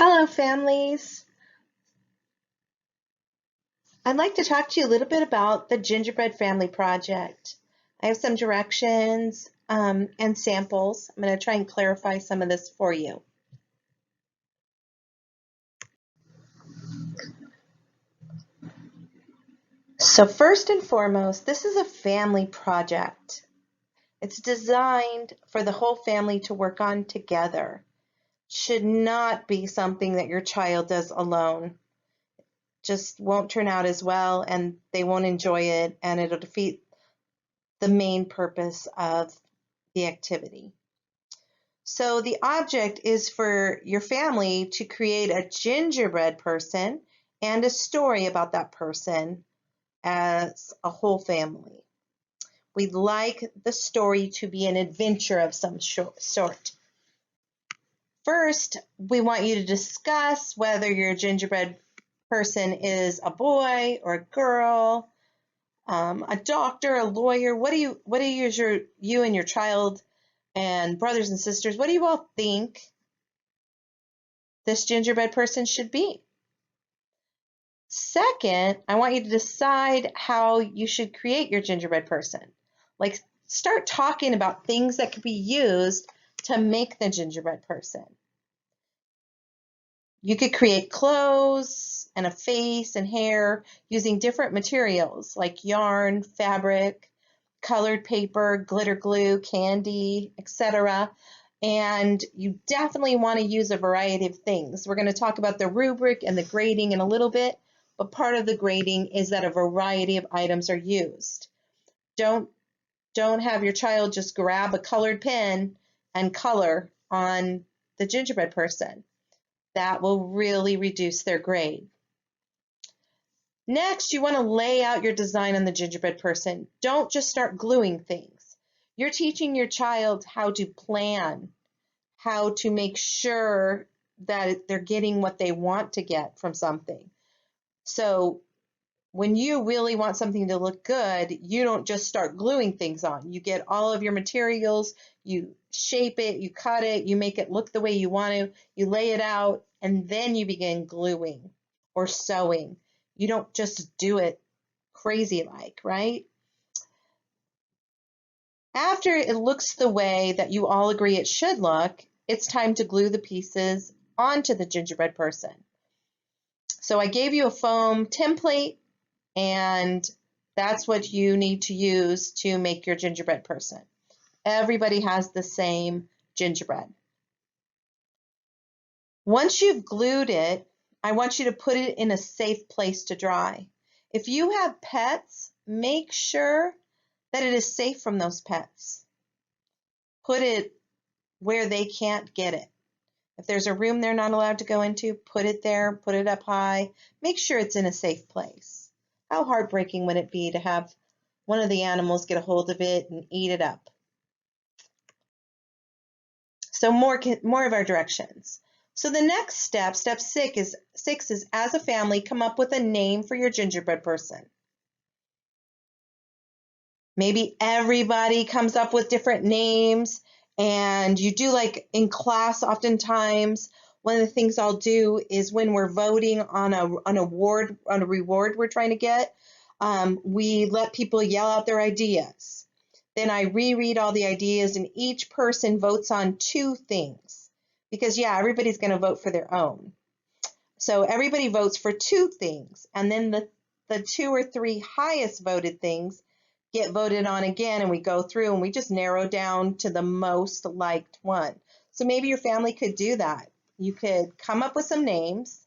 Hello, families. I'd like to talk to you a little bit about the Gingerbread Family Project. I have some directions and samples. I'm going to try and clarify some of this for you. So first and foremost, this is a family project. It's designed for the whole family to work on together. Should not be something that your child does alone. Just won't turn out as well, and they won't enjoy it, and it'll defeat the main purpose of the activity. So the object is for your family to create a gingerbread person and a story about that person as a whole family. We'd like the story to be an adventure of some sort. First, we want you to discuss whether your gingerbread person is a boy or a girl, a doctor, a lawyer. What do you and your child and brothers and sisters, what do you all think this gingerbread person should be? Second, I want you to decide how you should create your gingerbread person. Like, start talking about things that could be used to make the gingerbread person. You could create clothes and a face and hair using different materials like yarn, fabric, colored paper, glitter glue, candy, etc. And you definitely want to use a variety of things. We're going to talk about the rubric and the grading in a little bit, but part of the grading is that a variety of items are used. Don't have your child just grab a colored pen and color on the gingerbread person. That will really reduce their grade. Next, you want to lay out your design on the gingerbread person. Don't just start gluing things. You're teaching your child how to plan, how to make sure that they're getting what they want to get from something. So when you really want something to look good, you don't just start gluing things on. You get all of your materials, you shape it, you cut it, you make it look the way you want to, you lay it out, and then you begin gluing or sewing. You don't just do it crazy like, right? After it looks the way that you all agree it should look, it's time to glue the pieces onto the gingerbread person. So I gave you a foam template, and that's what you need to use to make your gingerbread person. Everybody has the same gingerbread. Once you've glued it, I want you to put it in a safe place to dry. If you have pets, make sure that it is safe from those pets. Put it where they can't get it. If there's a room they're not allowed to go into, put it there, put it up high. Make sure it's in a safe place. How heartbreaking would it be to have one of the animals get a hold of it and eat it up? So more of our directions. So the next step, step 6 is as a family, come up with a name for your gingerbread person. Maybe everybody comes up with different names, and you do like in class oftentimes. One of the things I'll do is when we're voting on a reward we're trying to get, we let people yell out their ideas. Then I reread all the ideas, and each person votes on 2 things. Because yeah, everybody's going to vote for their own. So everybody votes for 2 things, and then the 2 or 3 highest voted things get voted on again, and we go through and we just narrow down to the most liked one. So maybe your family could do that. You could come up with some names,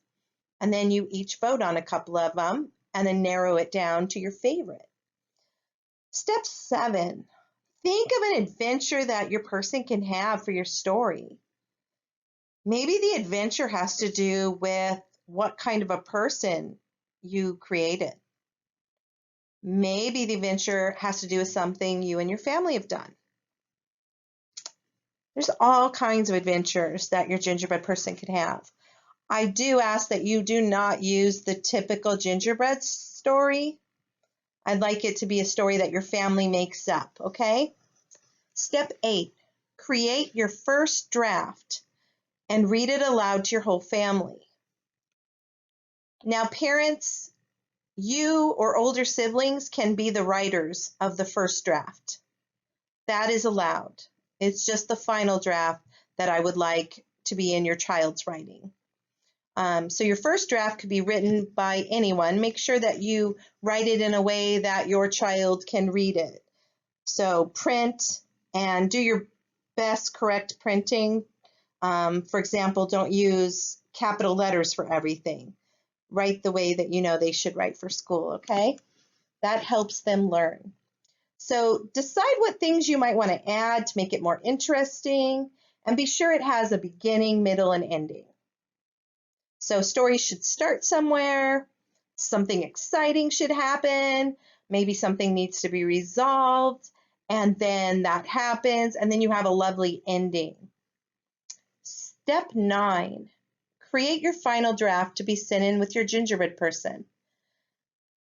and then you each vote on a couple of them, and then narrow it down to your favorite. Step 7, think of an adventure that your person can have for your story. Maybe the adventure has to do with what kind of a person you created. Maybe the adventure has to do with something you and your family have done. There's all kinds of adventures that your gingerbread person can have. I do ask that you do not use the typical gingerbread story. I'd like it to be a story that your family makes up, okay? Step 8, create your first draft. and read it aloud to your whole family. Now, parents, you or older siblings can be the writers of the first draft. That is allowed. It's just the final draft that I would like to be in your child's writing. So your first draft could be written by anyone. Make sure that you write it in a way that your child can read it. So print and do your best correct printing. For example, don't use capital letters for everything. Write the way that you know they should write for school, okay? That helps them learn. So decide what things you might want to add to make it more interesting, and be sure it has a beginning, middle, and ending. So stories should start somewhere, something exciting should happen, maybe something needs to be resolved, and then that happens, and then you have a lovely ending. Step 9, create your final draft to be sent in with your gingerbread person.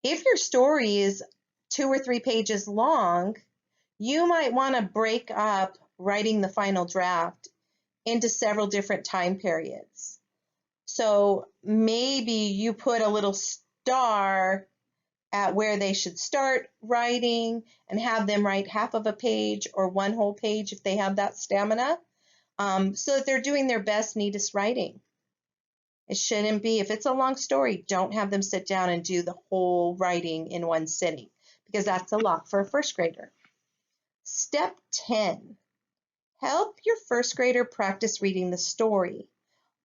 If your story is 2 or 3 pages long, you might want to break up writing the final draft into several different time periods. So maybe you put a little star at where they should start writing and have them write half of a page or one whole page if they have that stamina, so that they're doing their best, neatest writing. It shouldn't be, if it's a long story, don't have them sit down and do the whole writing in one sitting, because that's a lot for a first grader. Step 10, help your first grader practice reading the story.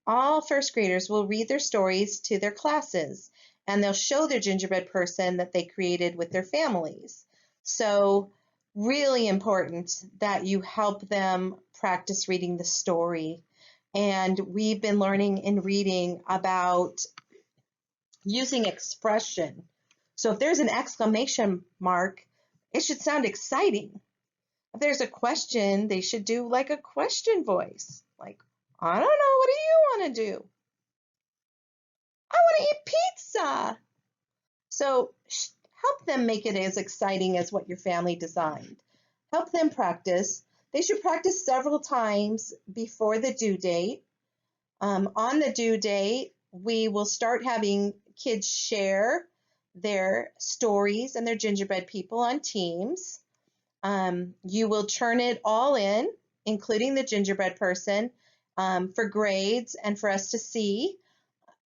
All first graders will read their stories to their classes, and they'll show their gingerbread person that they created with their families. So really important that you help them practice reading the story. And we've been learning in reading about using expression. So if there's an exclamation mark, it should sound exciting. If there's a question, they should do like a question voice. Like, I don't know, what do you want to do? I want to eat pizza. So help them make it as exciting as what your family designed. Help them practice. They should practice several times before the due date. On the due date, we will start having kids share their stories and their gingerbread people on teams. You will turn it all in, including the gingerbread person, for grades and for us to see.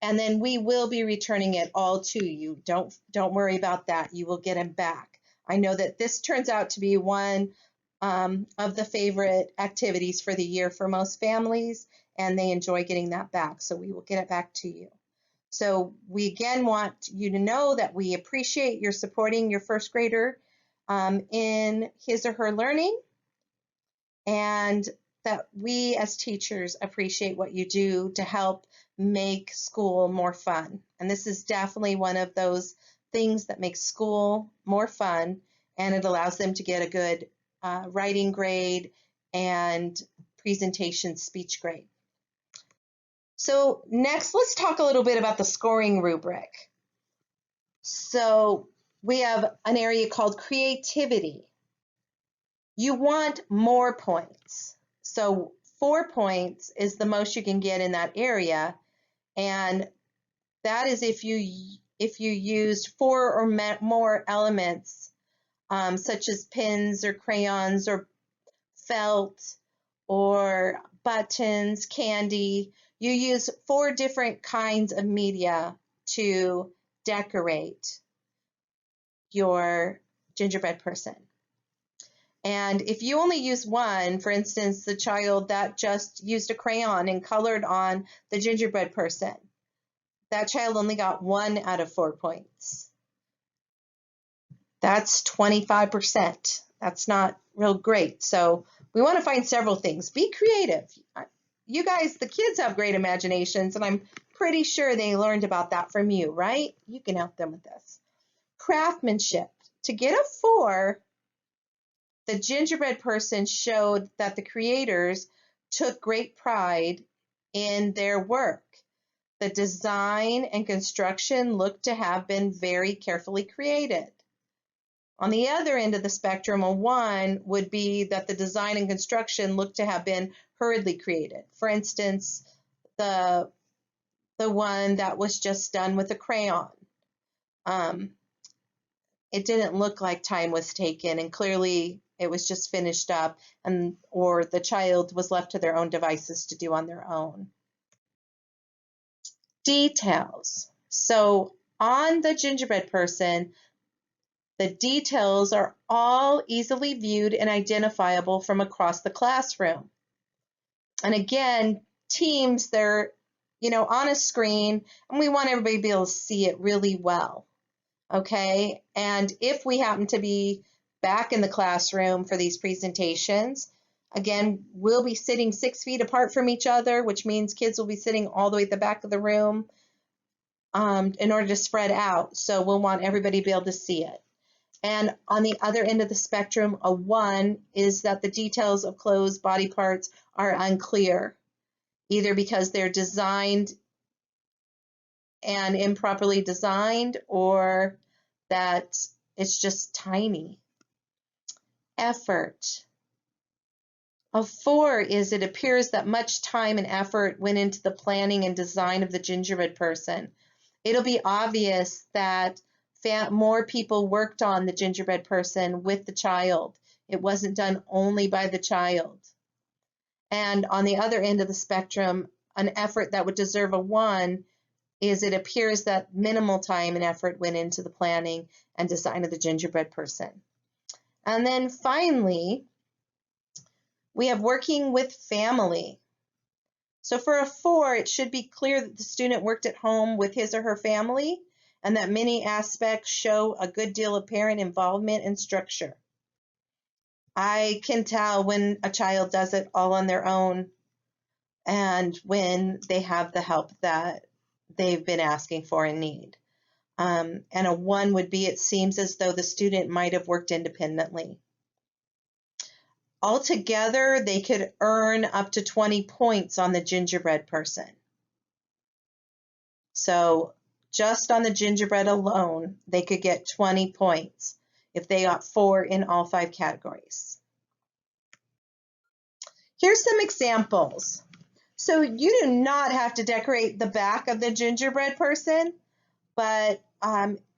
And then we will be returning it all to you. Don't worry about that. You will get them back. I know that this turns out to be one of the favorite activities for the year for most families, and they enjoy getting that back. So we will get it back to you. So we again want you to know that we appreciate your supporting your first grader in his or her learning, and that we as teachers appreciate what you do to help make school more fun. And this is definitely one of those things that makes school more fun, and it allows them to get a good writing grade and presentation speech grade. So next, let's talk a little bit about the scoring rubric. So we have an area called creativity. You want more points. So 4 points is the most you can get in that area, and that is if you used 4 or more elements, such as pens or crayons or felt or buttons, candy. You use 4 different kinds of media to decorate your gingerbread person. And if you only use one, for instance, the child that just used a crayon and colored on the gingerbread person, that child only got 1 out of 4 points. That's 25%. That's not real great. So we want to find several things. Be creative. You guys, the kids have great imaginations, and I'm pretty sure they learned about that from you, right? You can help them with this. Craftsmanship. To get a 4, the gingerbread person showed that the creators took great pride in their work. The design and construction looked to have been very carefully created. On the other end of the spectrum, a 1 would be that the design and construction looked to have been hurriedly created. For instance, the one that was just done with a crayon. It didn't look like time was taken, and clearly it was just finished up, and or the child was left to their own devices to do on their own. Details. So on the gingerbread person, the details are all easily viewed and identifiable from across the classroom. And again, teams, they're on a screen, and we want everybody to be able to see it really well. Okay, and if we happen to be back in the classroom for these presentations, again, we'll be sitting 6 feet apart from each other, which means kids will be sitting all the way at the back of the room in order to spread out. So we'll want everybody to be able to see it. And on the other end of the spectrum, a 1 is that the details of clothes, body parts are unclear, either because they're designed and improperly designed, or that it's just tiny. Effort. A 4 is it appears that much time and effort went into the planning and design of the gingerbread person. It'll be obvious that more people worked on the gingerbread person with the child. It wasn't done only by the child. And on the other end of the spectrum, an effort that would deserve a 1 is it appears that minimal time and effort went into the planning and design of the gingerbread person. And then finally, we have working with family. So for a 4, it should be clear that the student worked at home with his or her family, and that many aspects show a good deal of parent involvement and structure. I can tell when a child does it all on their own and when they have the help that they've been asking for and need. And a 1 would be, it seems as though the student might have worked independently. Altogether, they could earn up to 20 points on the gingerbread person. So just on the gingerbread alone, they could get 20 points if they got 4 in all 5 categories. Here's some examples. So you do not have to decorate the back of the gingerbread person, but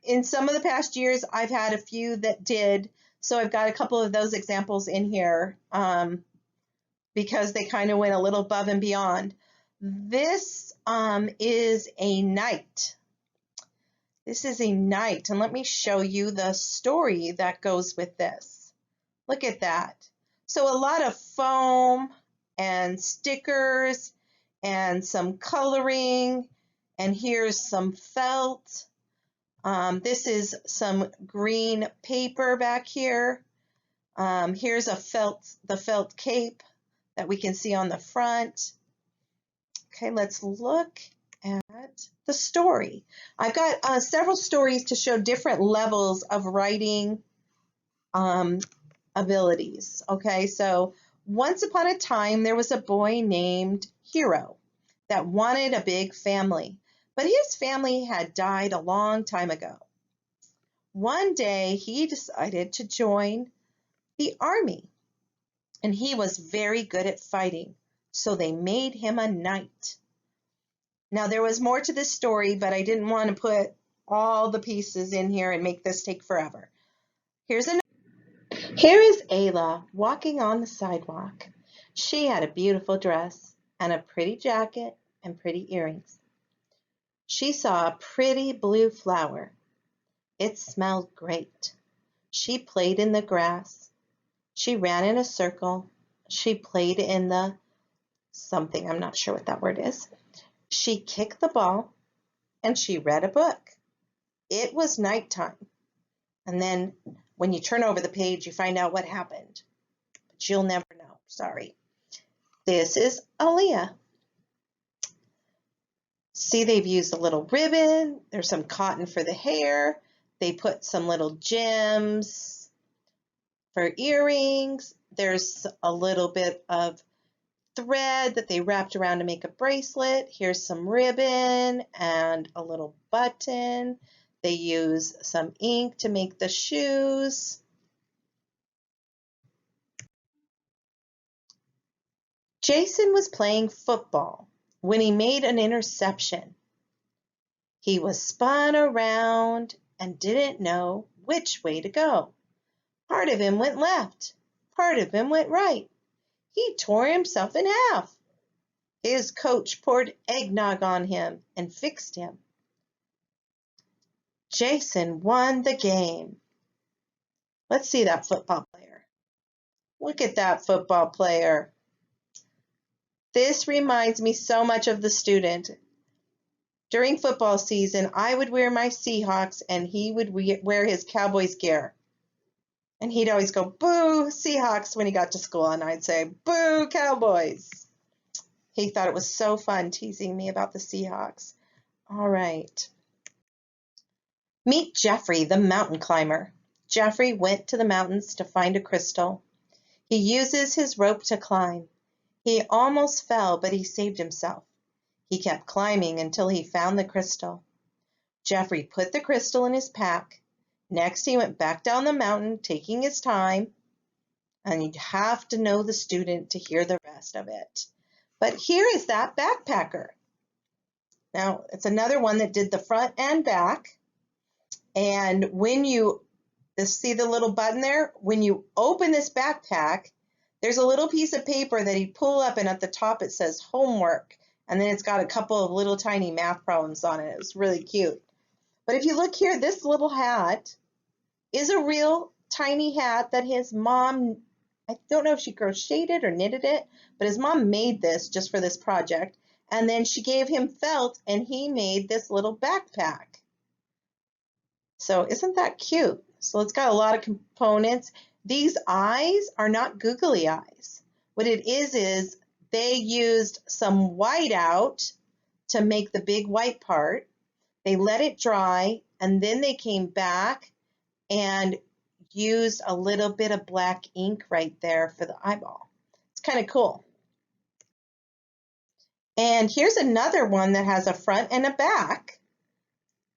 in some of the past years, I've had a few that did. So I've got a couple of those examples in here because they kind of went a little above and beyond. This is a knight. This is a knight, and let me show you the story that goes with this. Look at that. So a lot of foam and stickers and some coloring, and here's some felt. This is some green paper back here. Here's the felt cape that we can see on the front. Okay, let's look at the story. I've got several stories to show different levels of writing abilities. Okay, so once upon a time, there was a boy named Hero that wanted a big family, but his family had died a long time ago. One day, he decided to join the army, and he was very good at fighting, so they made him a knight. Now, there was more to this story, but I didn't want to put all the pieces in here and make this take forever. Here is Ayla walking on the sidewalk. She had a beautiful dress and a pretty jacket and pretty earrings. She saw a pretty blue flower. It smelled great. She played in the grass. She ran in a circle. She played in the something, I'm not sure what that word is. She kicked the ball, and she read a book. It was nighttime. And then when you turn over the page, you find out what happened. But you'll never know. Sorry. This is Aaliyah. See, they've used a little ribbon. There's some cotton for the hair. They put some little gems for earrings. There's a little bit of thread that they wrapped around to make a bracelet. Here's some ribbon and a little button. They use some ink to make the shoes. Jason was playing football when he made an interception. He was spun around and didn't know which way to go. Part of him went left, part of him went right. He tore himself in half. His coach poured eggnog on him and fixed him. Jason won the game. Let's see that football player. Look at that football player. This reminds me so much of the student. During football season, I would wear my Seahawks and he would wear his Cowboys gear. And he'd always go, boo, Seahawks, when he got to school. And I'd say, boo, Cowboys. He thought it was so fun teasing me about the Seahawks. All right. Meet Jeffrey, the mountain climber. Jeffrey went to the mountains to find a crystal. He uses his rope to climb. He almost fell, but he saved himself. He kept climbing until he found the crystal. Jeffrey put the crystal in his pack. Next, he went back down the mountain, taking his time. And you'd have to know the student to hear the rest of it. But here is that backpacker. Now, it's another one that did the front and back. And when you see the little button there, when you open this backpack, there's a little piece of paper that he'd pull up, and at the top it says homework. And then it's got a couple of little tiny math problems on it. It's really cute. But if you look here, this little hat is a real tiny hat that his mom, I don't know if she crocheted it or knitted it, but his mom made this just for this project. And then she gave him felt, and he made this little backpack. So isn't that cute? So it's got a lot of components. These eyes are not googly eyes. What it is they used some white out to make the big white part. They let it dry, and then they came back and used a little bit of black ink right there for the eyeball. It's kind of cool. And here's another one that has a front and a back.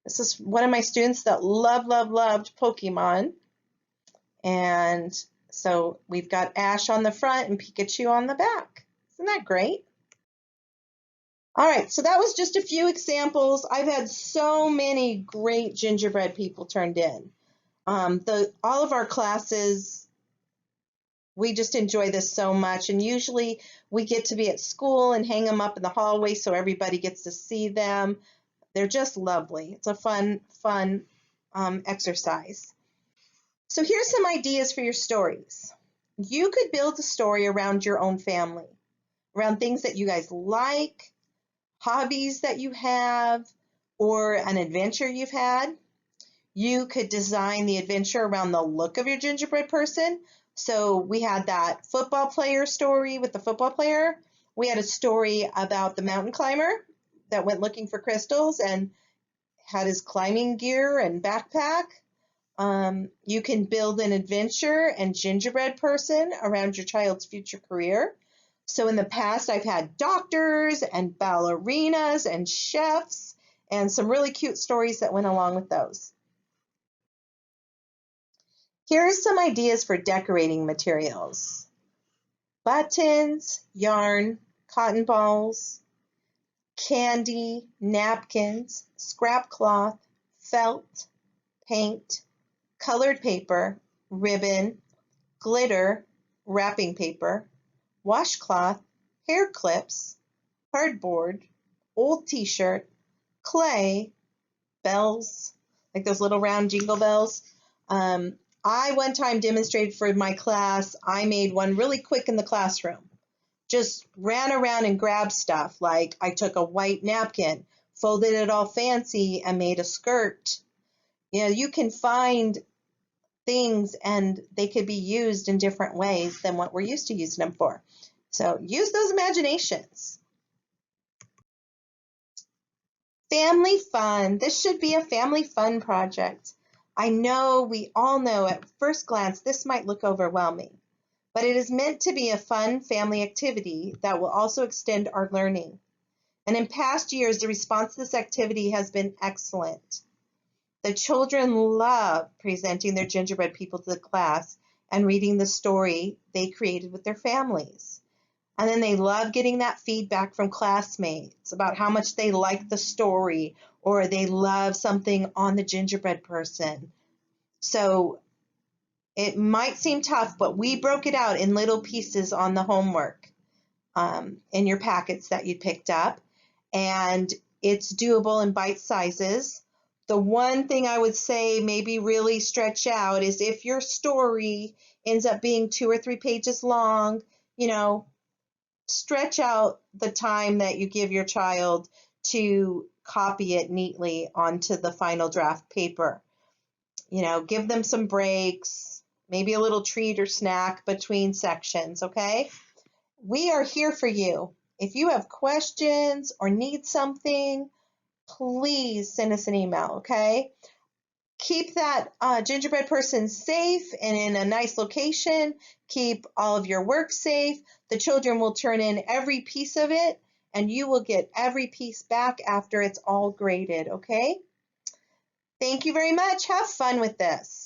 This is one of my students that loved Pokemon. And so we've got Ash on the front and Pikachu on the back. Isn't that great? All right, so that was just a few examples. I've had so many great gingerbread people turned in. All of our classes, we just enjoy this so much. And usually we get to be at school and hang them up in the hallway so everybody gets to see them. They're just lovely. It's a fun exercise. So here's some ideas for your stories. You could build a story around your own family, around things that you guys like, hobbies that you have, or an adventure you've had. You could design the adventure around the look of your gingerbread person. So we had that football player story with the football player. We had a story about the mountain climber that went looking for crystals and had his climbing gear and backpack. You can build an adventure and gingerbread person around your child's future career. So in the past, I've had doctors and ballerinas and chefs and some really cute stories that went along with those. Here are some ideas for decorating materials. Buttons, yarn, cotton balls, candy, napkins, scrap cloth, felt, paint, colored paper, ribbon, glitter, wrapping paper, washcloth, hair clips, cardboard, old t-shirt, clay, bells, like those little round jingle bells. I one time demonstrated for my class. I made one really quick in the classroom. Just ran around and grabbed stuff. Like I took a white napkin, folded it all fancy, and made a skirt. You know, you can find things and they could be used in different ways than what we're used to using them for. So use those imaginations. Family fun. This should be a family fun project. I know we all know at first glance this might look overwhelming, but it is meant to be a fun family activity that will also extend our learning. And in past years, the response to this activity has been excellent. The children love presenting their gingerbread people to the class and reading the story they created with their families. And then they love getting that feedback from classmates about how much they like the story or they love something on the gingerbread person. So it might seem tough, but we broke it out in little pieces on the homework in your packets that you picked up. And it's doable in bite sizes. The one thing I would say maybe really stretch out is if your story ends up being 2 or 3 pages long, you know, stretch out the time that you give your child to copy it neatly onto the final draft paper. You know, give them some breaks, maybe a little treat or snack between sections, okay? We are here for you. If you have questions or need something, please send us an email, okay? Keep that gingerbread person safe and in a nice location. Keep all of your work safe. The children will turn in every piece of it, and you will get every piece back after it's all graded, okay? Thank you very much. Have fun with this.